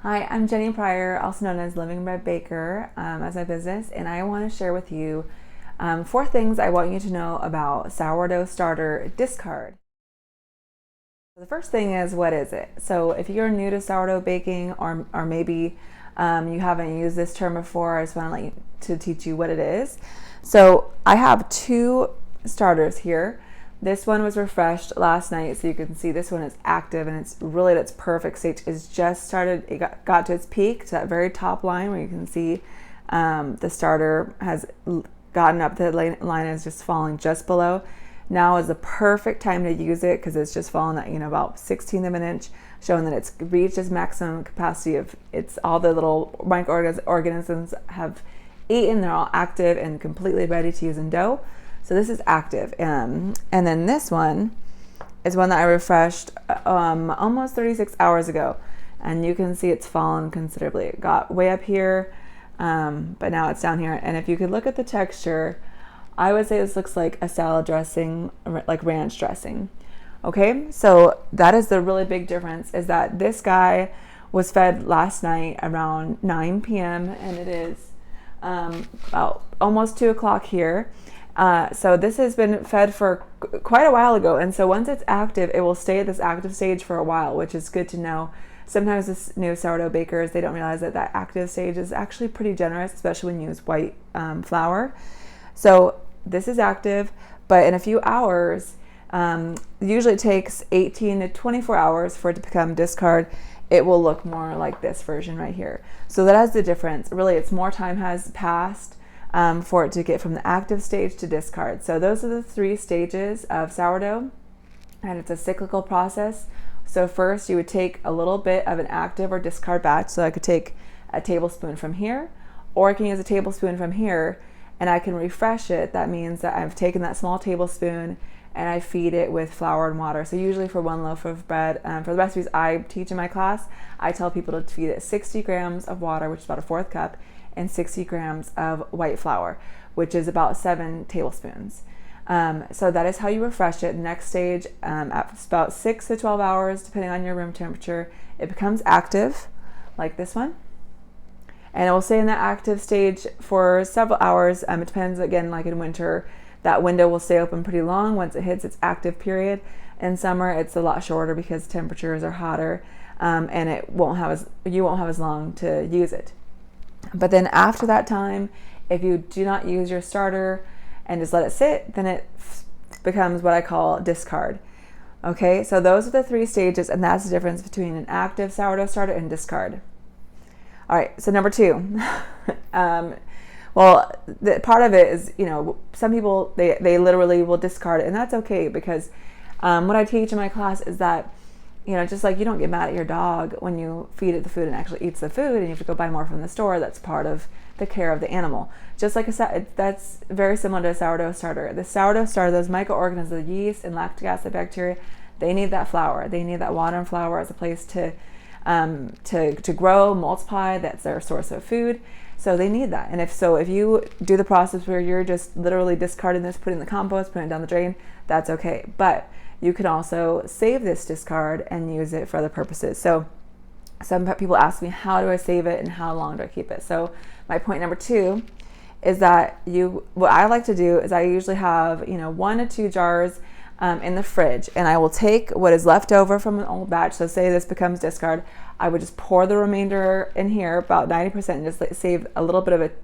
Hi, I'm Jenny Pryor, also known as Living Bread Baker, as my business, and I want to share with you 4 things I want you to know about sourdough starter discard. The first thing is, what is it? So if you're new to sourdough baking, or maybe you haven't used this term before, I just want to teach you what it is. So I have 2 starters here. This one was refreshed last night, so you can see this one is active, and it's really at its perfect stage. It's just started, it got to its peak, to that very top line where you can see the starter has gotten up, the line is just falling just below. Now is the perfect time to use it because it's just fallen at about 1/16 of an inch, showing that it's reached its maximum capacity of all the little microorganisms have eaten. They're all active and completely ready to use in dough. So this is active. And then this one is one that I refreshed almost 36 hours ago. And you can see it's fallen considerably. It got way up here, but now it's down here. And if you could look at the texture, I would say this looks like a salad dressing, like ranch dressing. Okay, so that is the really big difference, is that this guy was fed last night around 9 p.m. and it is about almost 2 o'clock here. So this has been fed for quite a while ago, and so once it's active, it will stay at this active stage for a while, which is good to know. Sometimes this new sourdough bakers, they don't realize that active stage is actually pretty generous, especially when you use white flour. So this is active, but in a few hours, usually it takes 18 to 24 hours for it to become discard. It will look more like this version right here. So that is the difference. Really, it's more time has passed for it to get from the active stage to discard. So those are the 3 stages of sourdough, and it's a cyclical process. So first you would take a little bit of an active or discard batch. So I could take a tablespoon from here, or I can use a tablespoon from here, and I can refresh it. That means that I've taken that small tablespoon and I feed it with flour and water. So usually for 1 loaf of bread, for the recipes I teach in my class, I tell people to feed it 60 grams of water, which is about a 1/4 cup, and 60 grams of white flour, which is about 7 tablespoons. So that is how you refresh it. Next stage, at about 6 to 12 hours, depending on your room temperature, it becomes active, like this one. And it will stay in that active stage for several hours. It depends, again, like in winter, that window will stay open pretty long once it hits its active period. In summer, it's a lot shorter because temperatures are hotter, and you won't have as long to use it. But then after that time, if you do not use your starter and just let it sit, then it becomes what I call discard. Okay, so those are the 3 stages, and that's the difference between an active sourdough starter and discard. All right, so number 2. Well, part of it is, some people, they literally will discard it, and that's okay, because what I teach in my class is that, just like you don't get mad at your dog when you feed it the food and actually eats the food and you have to go buy more from the store. That's part of the care of the animal. Just like that's very similar to a sourdough starter. The sourdough starter, those microorganisms, the yeast and lactic acid bacteria, they need that flour. They need that water and flour as a place to grow, multiply. That's their source of food. So they need that. And if you do the process where you're just literally discarding this, putting it in the compost, putting it down the drain, that's okay. But you can also save this discard and use it for other purposes. So some people ask me, how do I save it and how long do I keep it? So my point number 2 is that what I like to do is I usually have 1 to 2 jars in the fridge, and I will take what is left over from an old batch. So say this becomes discard, I would just pour the remainder in here, about 90%, and just save a little bit of it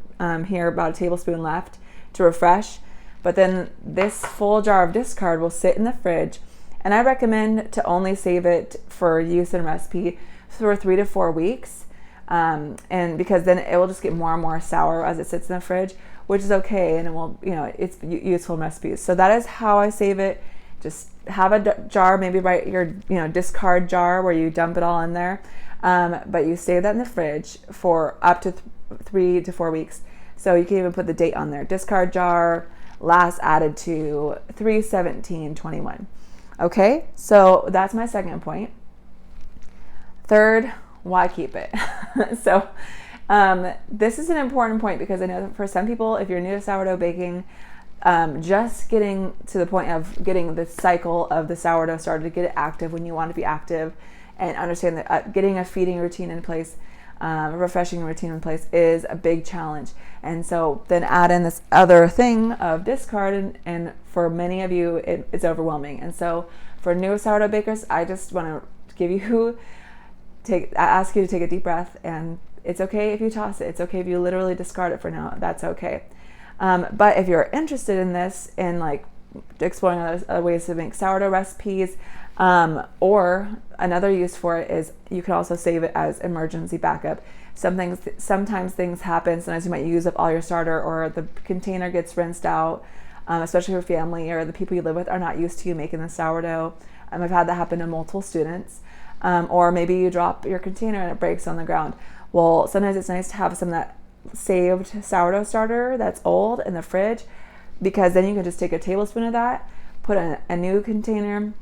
here, about a tablespoon left to refresh. But then this full jar of discard will sit in the fridge, and I recommend to only save it for use in recipe for 3 to 4 weeks, and because then it will just get more and more sour as it sits in the fridge, which is okay, and it will, it's useful in recipes. So that is how I save it. Just have a jar, maybe write your discard jar where you dump it all in there, but you save that in the fridge for up to 3 to 4 weeks. So you can even put the date on there. Discard jar, last added to 3/17/21. Okay, so that's my second point. Third, why keep it? So this is an important point, because I know that for some people, if you're new to sourdough baking, just getting to the point of getting the cycle of the sourdough started to get it active when you want to be active and understand that getting a feeding routine in place, a refreshing routine in place is a big challenge. And so then add in this other thing of discard, and for many of you, it's overwhelming. And so for new sourdough bakers, I just want to ask you to take a deep breath, and it's okay if you toss it. It's okay if you literally discard it for now. That's okay. But if you're interested in this and like exploring other ways to make sourdough recipes, or another use for it is you can also save it as emergency backup. Sometimes things happen. Sometimes you might use up all your starter, or the container gets rinsed out, especially for family or the people you live with are not used to you making the sourdough. I've had that happen to multiple students. Or maybe you drop your container and it breaks on the ground. Well, sometimes it's nice to have some of that saved sourdough starter that's old in the fridge, because then you can just take a tablespoon of that, put in a new container,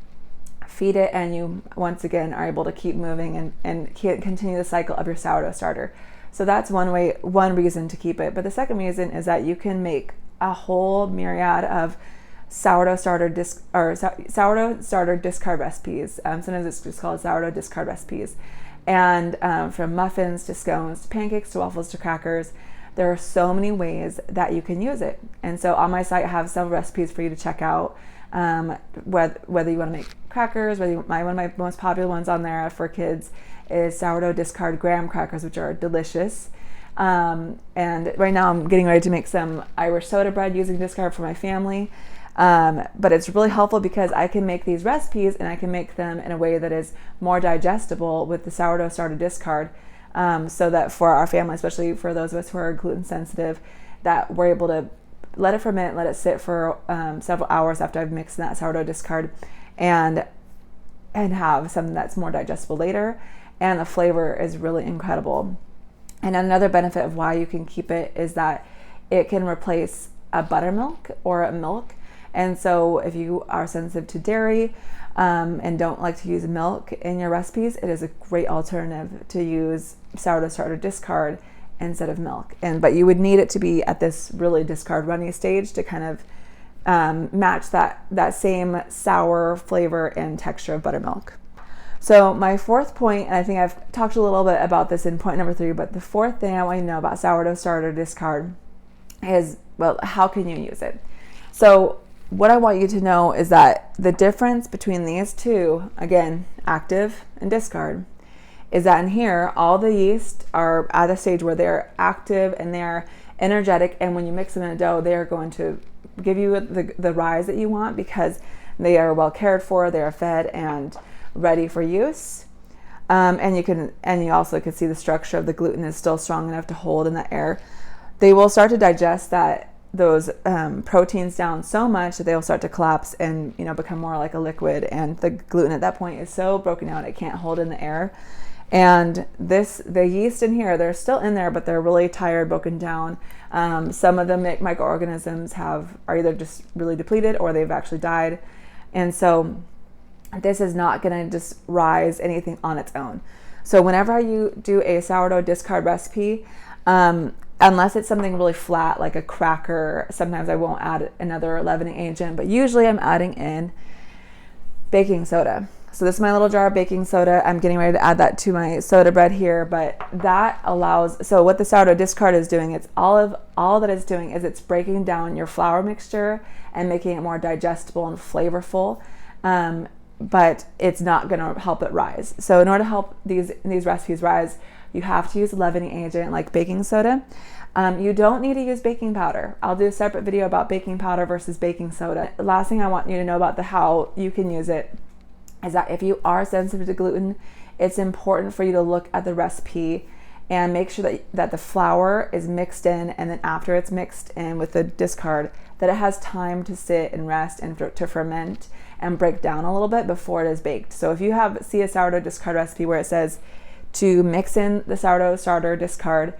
feed it, and you once again are able to keep moving and continue the cycle of your sourdough starter. So that's one reason to keep it. But the second reason is that you can make a whole myriad of sourdough starter discard recipes. Sometimes it's just called sourdough discard recipes. And from muffins to scones to pancakes to waffles to crackers, there are so many ways that you can use it. And so on my site, I have several recipes for you to check out. Whether you want to make crackers, one of my most popular ones on there for kids is sourdough discard graham crackers, which are delicious. And right now I'm getting ready to make some Irish soda bread using discard for my family. But it's really helpful because I can make these recipes and I can make them in a way that is more digestible with the sourdough starter discard, so that for our family, especially for those of us who are gluten sensitive, that we're able to let it ferment, let it sit for several hours after I've mixed that sourdough discard, and have something that's more digestible later. And the flavor is really incredible. And another benefit of why you can keep it is that it can replace a buttermilk or a milk. And so if you are sensitive to dairy and don't like to use milk in your recipes, it is a great alternative to use sourdough starter discard instead of milk. But you would need it to be at this really discard runny stage to kind of match that same sour flavor and texture of buttermilk. So my fourth point, and I think I've talked a little bit about this in point number 3, but the fourth thing I want you to know about sourdough starter discard is, well, how can you use it? So what I want you to know is that the difference between these two, again, active and discard, is that in here, all the yeast are at a stage where they're active and they're energetic, and when you mix them in a dough, they are going to give you the rise that you want because they are well cared for, they are fed and ready for use. And you also can see the structure of the gluten is still strong enough to hold in the air. They will start to digest those proteins down so much that they'll start to collapse and become more like a liquid, and the gluten at that point is so broken down it can't hold in the air. And the yeast in here, they're still in there, but they're really tired, broken down. Some of the microorganisms are either just really depleted or they've actually died. And so this is not going to just rise anything on its own. So whenever you do a sourdough discard recipe, unless it's something really flat like a cracker, sometimes I won't add another leavening agent, but usually I'm adding in baking soda. So this is my little jar of baking soda. I'm getting ready to add that to my soda bread here, but that allows, so what the sourdough discard is doing, it's all that it's doing is it's breaking down your flour mixture and making it more digestible and flavorful, but it's not gonna help it rise. So in order to help these recipes rise, you have to use a leavening agent like baking soda. You don't need to use baking powder. I'll do a separate video about baking powder versus baking soda. The last thing I want you to know about how you can use it is that if you are sensitive to gluten, it's important for you to look at the recipe and make sure that the flour is mixed in, and then after it's mixed in with the discard, that it has time to sit and rest and to ferment and break down a little bit before it is baked. So if you see a sourdough discard recipe where it says to mix in the sourdough starter discard,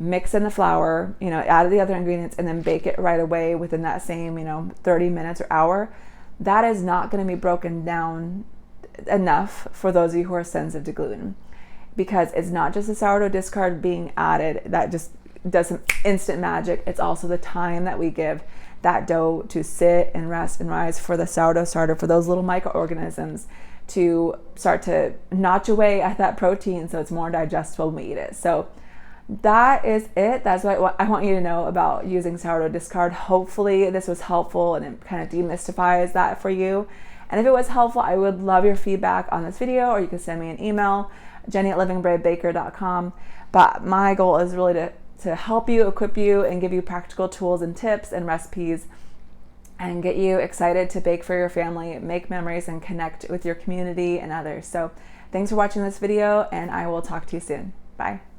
mix in the flour, add the other ingredients, and then bake it right away within that same 30 minutes or hour, that is not going to be broken down enough for those of you who are sensitive to gluten, because it's not just the sourdough discard being added that just does some instant magic. It's also the time that we give that dough to sit and rest and rise for the sourdough starter, for those little microorganisms to start to notch away at that protein so it's more digestible when we eat it. So that is it. That's what I want you to know about using sourdough discard. Hopefully this was helpful and it kind of demystifies that for you. And if it was helpful, I would love your feedback on this video, or you can send me an email, jenny@livingbreadbaker.com. But my goal is really to help you, equip you, and give you practical tools and tips and recipes and get you excited to bake for your family, make memories, and connect with your community and others. So thanks for watching this video, and I will talk to you soon. Bye.